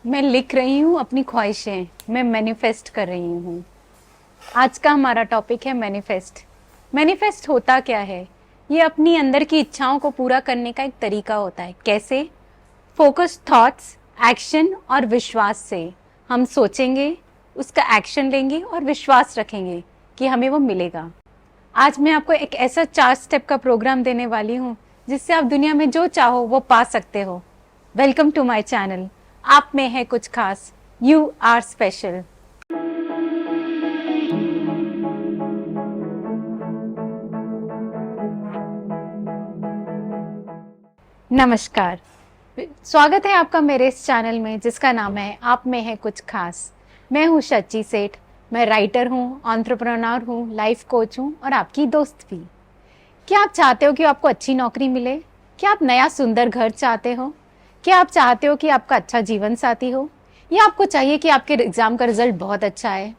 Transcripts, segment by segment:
मैं लिख रही हूँ अपनी ख्वाहिशें, मैं मैनिफेस्ट कर रही हूँ। आज का हमारा टॉपिक है मैनिफेस्ट। मैनिफेस्ट होता क्या है? ये अपनी अंदर की इच्छाओं को पूरा करने का एक तरीका होता है। कैसे? फोकस थॉट्स, एक्शन और विश्वास से हम सोचेंगे, उसका एक्शन लेंगे और विश्वास रखेंगे कि हमें वो मिलेगा। आज मैं आपको एक ऐसा 4 स्टेप का प्रोग्राम देने वाली हूँ जिससे आप दुनिया में जो चाहो वो पा सकते हो। Welcome to my channel. आप में है कुछ खास, यू आर स्पेशल। नमस्कार, स्वागत है आपका मेरे इस चैनल में जिसका नाम है आप में है कुछ खास। मैं हूँ शची सेठ। मैं राइटर हूँ, एंटरप्रेन्योर हूँ, लाइफ कोच हूँ और आपकी दोस्त भी। क्या आप चाहते हो कि आपको अच्छी नौकरी मिले? क्या आप नया सुंदर घर चाहते हो? क्या आप चाहते हो कि आपका अच्छा जीवन साथी हो? या आपको चाहिए कि आपके एग्जाम का रिजल्ट बहुत अच्छा है?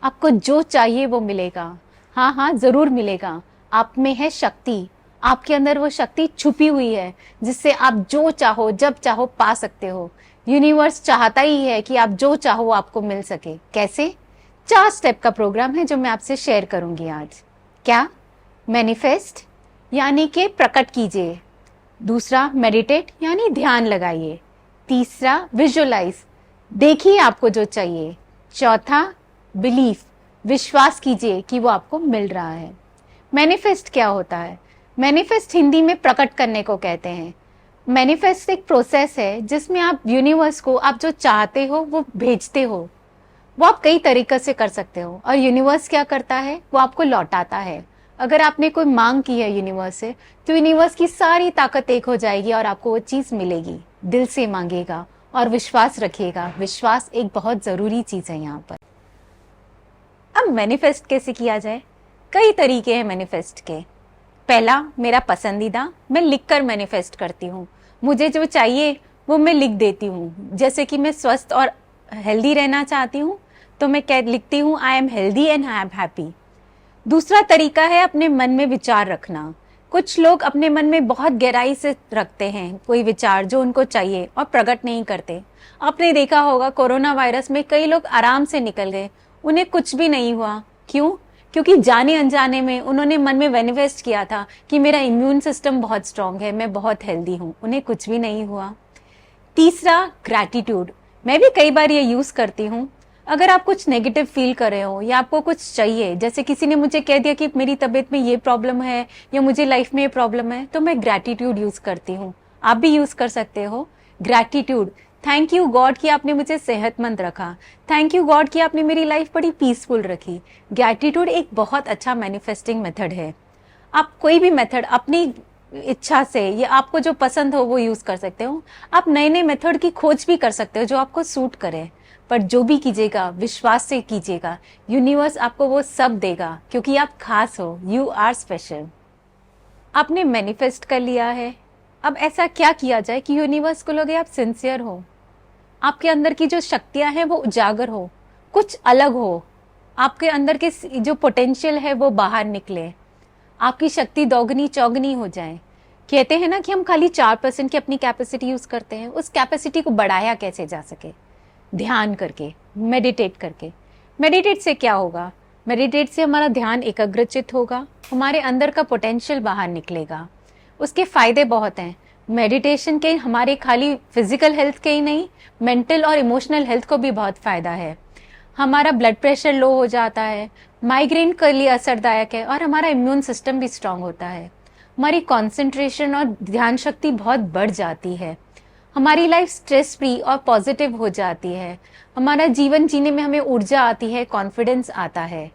आपको जो चाहिए वो मिलेगा। हाँ हाँ, जरूर मिलेगा। आप में है शक्ति। आपके अंदर वो शक्ति छुपी हुई है जिससे आप जो चाहो जब चाहो पा सकते हो। यूनिवर्स चाहता ही है कि आप जो चाहो वो आपको मिल सके। कैसे? 4 स्टेप का प्रोग्राम है जो मैं आपसे शेयर करूंगी आज। क्या? मैनिफेस्ट यानी कि प्रकट कीजिए। दूसरा, मेडिटेट यानी ध्यान लगाइए। तीसरा, विजुअलाइज, देखिए आपको जो चाहिए। चौथा, बिलीफ, विश्वास कीजिए कि वो आपको मिल रहा है। मैनिफेस्ट क्या होता है? मैनिफेस्ट हिंदी में प्रकट करने को कहते हैं। मैनिफेस्ट एक प्रोसेस है जिसमें आप यूनिवर्स को आप जो चाहते हो वो भेजते हो। वो आप कई तरीके से कर सकते हो और यूनिवर्स क्या करता है, वो आपको लौटाता है। अगर आपने कोई मांग की है यूनिवर्स से, तो यूनिवर्स की सारी ताकत एक हो जाएगी और आपको वो चीज मिलेगी। दिल से मांगेगा और विश्वास रखिएगा। विश्वास एक बहुत जरूरी चीज है यहाँ पर। अब मैनिफेस्ट कैसे किया जाए? कई तरीके हैं मैनिफेस्ट के। पहला, मेरा पसंदीदा, मैं लिखकर मैनिफेस्ट करती हूँ। मुझे जो चाहिए वो मैं लिख देती हूँ। जैसे कि मैं स्वस्थ और हेल्दी रहना चाहती हूँ तो मैं क्या लिखती हूँ, I am healthy and I am happy. दूसरा तरीका है अपने मन में विचार रखना। कुछ लोग अपने मन में बहुत गहराई से रखते हैं कोई विचार जो उनको चाहिए और प्रकट नहीं करते। आपने देखा होगा कोरोना वायरस में कई लोग आराम से निकल गए, उन्हें कुछ भी नहीं हुआ। क्यों? क्योंकि जाने अनजाने में उन्होंने मन में मैनिफेस्ट किया था कि मेरा इम्यून सिस्टम बहुत स्ट्रांग है, मैं बहुत हेल्दी हूँ। उन्हें कुछ भी नहीं हुआ। तीसरा, ग्रैटिट्यूड। मैं भी कई बार ये यूज करती हूँ। अगर आप कुछ नेगेटिव फील कर रहे हो या आपको कुछ चाहिए, जैसे किसी ने मुझे कह दिया कि मेरी तबीयत में ये प्रॉब्लम है या मुझे लाइफ में ये प्रॉब्लम है, तो मैं ग्रैटिट्यूड यूज करती हूँ। आप भी यूज कर सकते हो ग्रैटिट्यूड। थैंक यू गॉड कि आपने मुझे सेहतमंद रखा। थैंक यू गॉड कि आपने मेरी लाइफ बड़ी पीसफुल रखी। ग्रैटिट्यूड एक बहुत अच्छा मैनिफेस्टिंग मेथड है। आप कोई भी मेथड अपनी इच्छा से या आपको जो पसंद हो वो यूज कर सकते हो। आप नए नए मेथड की खोज भी कर सकते हो जो आपको सूट करे। पर जो भी कीजिएगा विश्वास से कीजिएगा, यूनिवर्स आपको वो सब देगा क्योंकि आप खास हो। You are special. आपने मैनिफेस्ट कर लिया है। अब ऐसा क्या किया जाए कि यूनिवर्स को लगे आप सिंसियर हो, आपके अंदर की जो शक्तियां हैं वो उजागर हो, कुछ अलग हो, आपके अंदर के जो पोटेंशियल है वो बाहर निकले, आपकी शक्ति दोगुनी चौगुनी हो जाए। कहते हैं ना कि हम खाली 4% की अपनी कैपेसिटी यूज करते हैं। उस कैपेसिटी को बढ़ाया कैसे जा सके? ध्यान करके, मेडिटेट करके। मेडिटेट से क्या होगा? मेडिटेट से हमारा ध्यान एकाग्रचित होगा, हमारे अंदर का पोटेंशियल बाहर निकलेगा। उसके फायदे बहुत हैं। मेडिटेशन के हमारे खाली फिजिकल हेल्थ के ही नहीं, मेंटल और इमोशनल हेल्थ को भी बहुत फायदा है। हमारा ब्लड प्रेशर लो हो जाता है, माइग्रेन के लिए असरदायक है और हमारा इम्यून सिस्टम भी स्ट्रांग होता है। हमारी कंसंट्रेशन और ध्यान शक्ति बहुत बढ़ जाती है। हमारी लाइफ स्ट्रेस फ्री और पॉजिटिव हो जाती है। हमारा जीवन जीने में हमें ऊर्जा आती है, कॉन्फिडेंस आता है।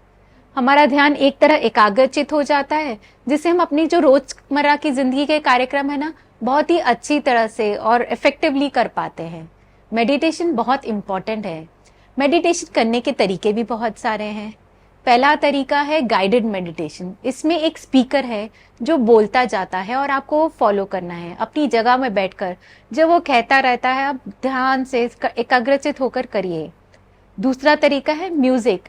हमारा ध्यान एक तरह एकाग्रचित हो जाता है जिससे हम अपनी जो रोजमर्रा की जिंदगी के कार्यक्रम है ना, बहुत ही अच्छी तरह से और इफेक्टिवली कर पाते हैं। मेडिटेशन बहुत इंपॉर्टेंट है। मेडिटेशन करने के तरीके भी बहुत सारे हैं। पहला तरीका है गाइडेड मेडिटेशन। इसमें एक स्पीकर है जो बोलता जाता है और आपको वो फॉलो करना है अपनी जगह में बैठकर। जब वो कहता रहता है आप ध्यान से एकाग्रचित होकर करिए। दूसरा तरीका है म्यूजिक।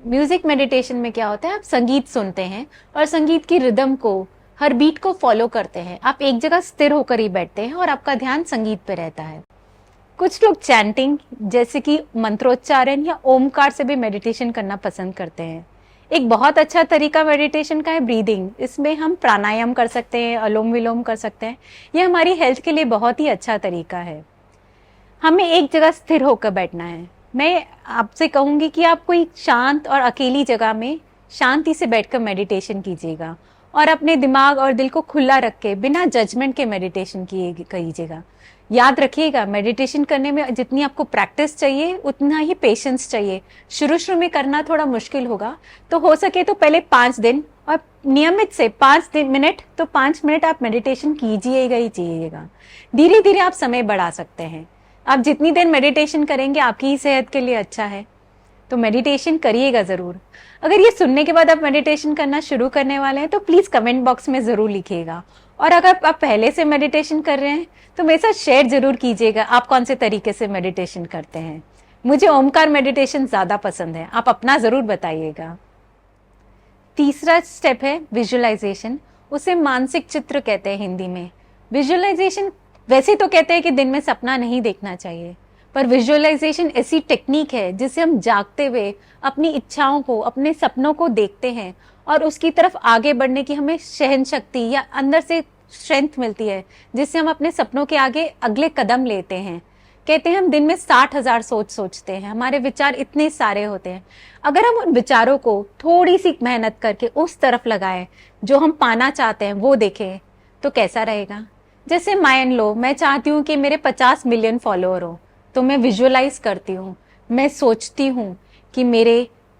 म्यूजिक मेडिटेशन में क्या होता है, आप संगीत सुनते हैं और संगीत की रिदम को, हर बीट को फॉलो करते हैं। आप एक जगह स्थिर होकर ही बैठते हैं और आपका ध्यान संगीत पे रहता है। कुछ लोग चैंटिंग जैसे कि मंत्रोच्चारण या ओमकार से भी मेडिटेशन करना पसंद करते हैं। एक बहुत अच्छा तरीका मेडिटेशन का है ब्रीदिंग। इसमें हम प्राणायाम कर सकते हैं, अनुलोम विलोम कर सकते हैं। ये हमारी हेल्थ के लिए बहुत ही अच्छा तरीका है। हमें एक जगह स्थिर होकर बैठना है। मैं आपसे कहूंगी कि आप कोई शांत और अकेली जगह में शांति से बैठकर मेडिटेशन कीजिएगा और अपने दिमाग और दिल को खुला रख के बिना जजमेंट के मेडिटेशन कीजिएगा। याद रखिएगा, मेडिटेशन करने में जितनी आपको प्रैक्टिस चाहिए उतना ही पेशेंस चाहिए। शुरू शुरू में करना थोड़ा मुश्किल होगा, तो हो सके तो पहले 5 दिन और नियमित से 5 मिनट तो 5 मिनट आप मेडिटेशन कीजिएगा ही कीजिएगा। धीरे धीरे आप समय बढ़ा सकते हैं। आप जितनी देर मेडिटेशन करेंगे आपकी ही सेहत के लिए अच्छा है, तो मेडिटेशन करिएगा जरूर। अगर ये सुनने के बाद आप मेडिटेशन करना शुरू करने वाले हैं तो प्लीज कमेंट बॉक्स में जरूर लिखिएगा। और अगर आप पहले से मेडिटेशन कर रहे हैं तो मेरे साथ शेयर जरूर कीजिएगा आप कौन से तरीके से मेडिटेशन करते हैं। मुझे ओमकार मेडिटेशन ज्यादा पसंद है, आप अपना जरूर बताइएगा। तीसरा स्टेप है विजुअलाइजेशन। उसे मानसिक चित्र कहते हैं हिंदी में। विजुअलाइजेशन वैसे तो कहते हैं कि दिन में सपना नहीं देखना चाहिए, पर विजुअलाइजेशन ऐसी टेक्निक है जिससे हम जागते हुए अपनी इच्छाओं को, अपने सपनों को देखते हैं और उसकी तरफ आगे बढ़ने की हमें सहन शक्ति या अंदर से स्ट्रेंथ मिलती है, जिससे हम अपने सपनों के आगे अगले कदम लेते हैं। कहते हैं हम दिन में 60,000 सोचते हैं, हमारे विचार इतने सारे होते हैं। अगर हम उन विचारों को थोड़ी सी मेहनत करके उस तरफ लगाएं जो हम पाना चाहते हैं वो देखें तो कैसा रहेगा। जैसे मान लो मैं चाहती हूँ कि मेरे 50 मिलियन फॉलोअर हो, तो मैं विजुअलाइज करती हूँ, मैं सोचती हूँ कि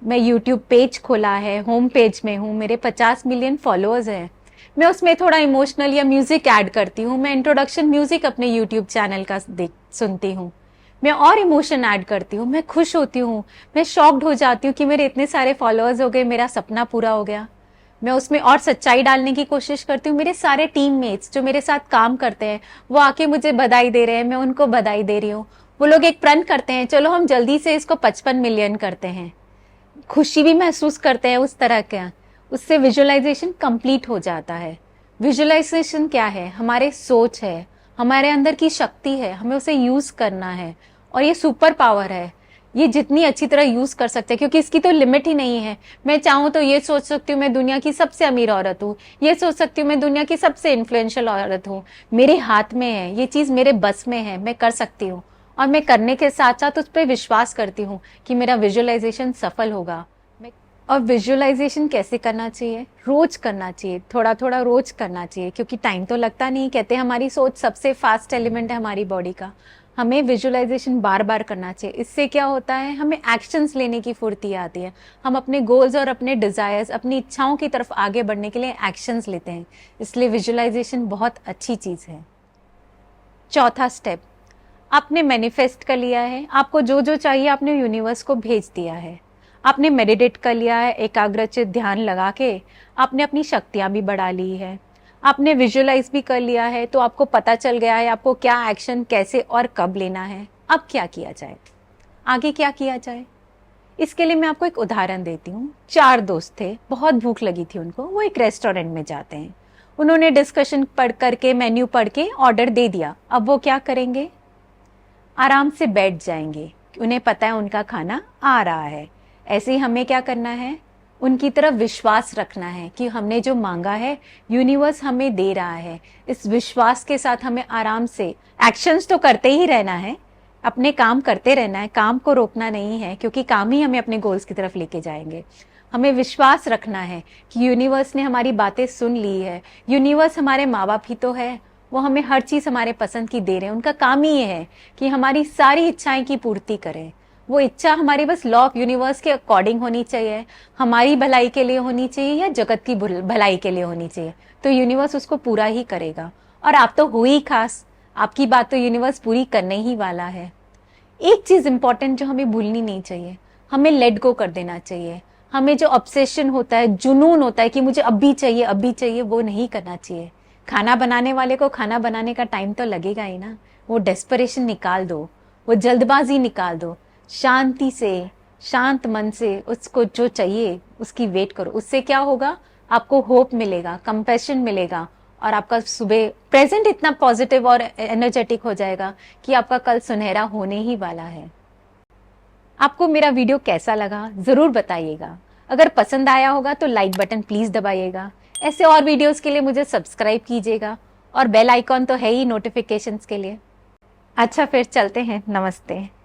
मैं यूट्यूब पेज खोला है, होम पेज में हूँ, मेरे 50 मिलियन फॉलोअर्स हैं। मैं उसमें थोड़ा इमोशनल या म्यूजिक ऐड करती हूँ, मैं इंट्रोडक्शन म्यूजिक अपने यूट्यूब चैनल का सुनती हूँ, मैं और इमोशन ऐड करती हूँ, मैं खुश होती हूँ, मैं शॉक्ड हो जाती हूँ कि मेरे इतने सारे फॉलोअर्स हो गए, मेरा सपना पूरा हो गया। मैं उसमें और सच्चाई डालने की कोशिश करती हूँ। मेरे सारे टीममेट्स जो मेरे साथ काम करते हैं वो आके मुझे बधाई दे रहे हैं, मैं उनको बधाई दे रही हूँ। वो लोग एक प्रण करते हैं, चलो हम जल्दी से इसको 55 मिलियन करते हैं। खुशी भी महसूस करते हैं उस तरह का। उससे विजुअलाइजेशन कंप्लीट हो जाता है। विजुअलाइजेशन क्या है? हमारे सोच है, हमारे अंदर की शक्ति है, हमें उसे यूज करना है और ये सुपर पावर है। ये जितनी अच्छी तरह यूज कर सकते हैं, क्योंकि इसकी तो लिमिट ही नहीं है। मैं चाहूं तो ये सोच सकती हूँ मैं दुनिया की सबसे अमीर औरत हूँ, ये सोच सकती हूँ मैं दुनिया की सबसे इन्फ्लुएंशियल औरत हूँ। मेरे हाथ में है, ये चीज मेरे बस में है, मैं कर सकती हूँ। और मैं करने के साथ साथ उस पर विश्वास करती हूँ कि मेरा विजुअलाइजेशन सफल होगा। और विजुअलाइजेशन कैसे करना चाहिए? रोज करना चाहिए, थोड़ा थोड़ा रोज करना चाहिए, क्योंकि टाइम तो लगता नहीं। कहते हैं हमारी सोच सबसे फास्ट एलिमेंट है हमारी बॉडी का। हमें विजुअलाइजेशन बार बार करना चाहिए। इससे क्या होता है, हमें एक्शंस लेने की फुर्ती आती है। हम अपने गोल्स और अपने डिजायर्स, अपनी इच्छाओं की तरफ आगे बढ़ने के लिए एक्शंस लेते हैं। इसलिए विजुअलाइजेशन बहुत अच्छी चीज है। चौथा स्टेप, आपने मैनिफेस्ट कर लिया है, आपको जो जो चाहिए आपने यूनिवर्स को भेज दिया है। आपने मेडिटेट कर लिया है, एकाग्रचित ध्यान लगा के आपने अपनी शक्तियां भी बढ़ा ली है। आपने विजुअलाइज भी कर लिया है, तो आपको पता चल गया है आपको क्या एक्शन कैसे और कब लेना है। अब क्या किया जाए, आगे क्या किया जाए, इसके लिए मैं आपको एक उदाहरण देती हूँ। 4 दोस्त थे, बहुत भूख लगी थी उनको, वो एक रेस्टोरेंट में जाते हैं। उन्होंने डिस्कशन पढ़ करके, मेन्यू पढ़ के ऑर्डर दे दिया। अब वो क्या करेंगे, आराम से बैठ जाएंगे, उन्हें पता है उनका खाना आ रहा है। ऐसे ही हमें क्या करना है, उनकी तरफ विश्वास रखना है कि हमने जो मांगा है यूनिवर्स हमें दे रहा है। इस विश्वास के साथ हमें आराम से एक्शंस तो करते ही रहना है, अपने काम करते रहना है, काम को रोकना नहीं है, क्योंकि काम ही हमें अपने गोल्स की तरफ लेके जाएंगे। हमें विश्वास रखना है कि यूनिवर्स ने हमारी बातें सुन ली है। यूनिवर्स हमारे माँ बाप ही तो है, वो हमें हर चीज हमारे पसंद की दे रहे हैं। उनका काम ही ये है कि हमारी सारी इच्छाएं की पूर्ति करें। वो इच्छा हमारी बस लॉ ऑफ यूनिवर्स के अकॉर्डिंग होनी चाहिए, हमारी भलाई के लिए होनी चाहिए या जगत की भलाई के लिए होनी चाहिए, तो यूनिवर्स उसको पूरा ही करेगा। और आप तो हुई खास, आपकी बात तो यूनिवर्स पूरी करने ही वाला है। एक चीज इंपॉर्टेंट जो हमें भूलनी नहीं चाहिए, हमें लेट गो कर देना चाहिए। हमें जो ऑब्सेशन होता है, जुनून होता है कि मुझे अभी चाहिए अभी चाहिए, वो नहीं करना चाहिए। खाना बनाने वाले को खाना बनाने का टाइम तो लगेगा ही ना। वो डेस्परेशन निकाल दो, वो जल्दबाजी निकाल दो, शांति से, शांत मन से उसको जो चाहिए उसकी वेट करो। उससे क्या होगा, आपको होप मिलेगा, कंपैशन मिलेगा और आपका सुबह प्रेजेंट इतना पॉजिटिव और एनर्जेटिक हो जाएगा कि आपका कल सुनहरा होने ही वाला है। आपको मेरा वीडियो कैसा लगा जरूर बताइएगा। अगर पसंद आया होगा तो लाइक बटन प्लीज दबाइएगा। ऐसे और वीडियोस के लिए मुझे सब्सक्राइब कीजिएगा और बेल आइकॉन तो है ही नोटिफिकेशंस के लिए। अच्छा फिर चलते हैं, नमस्ते।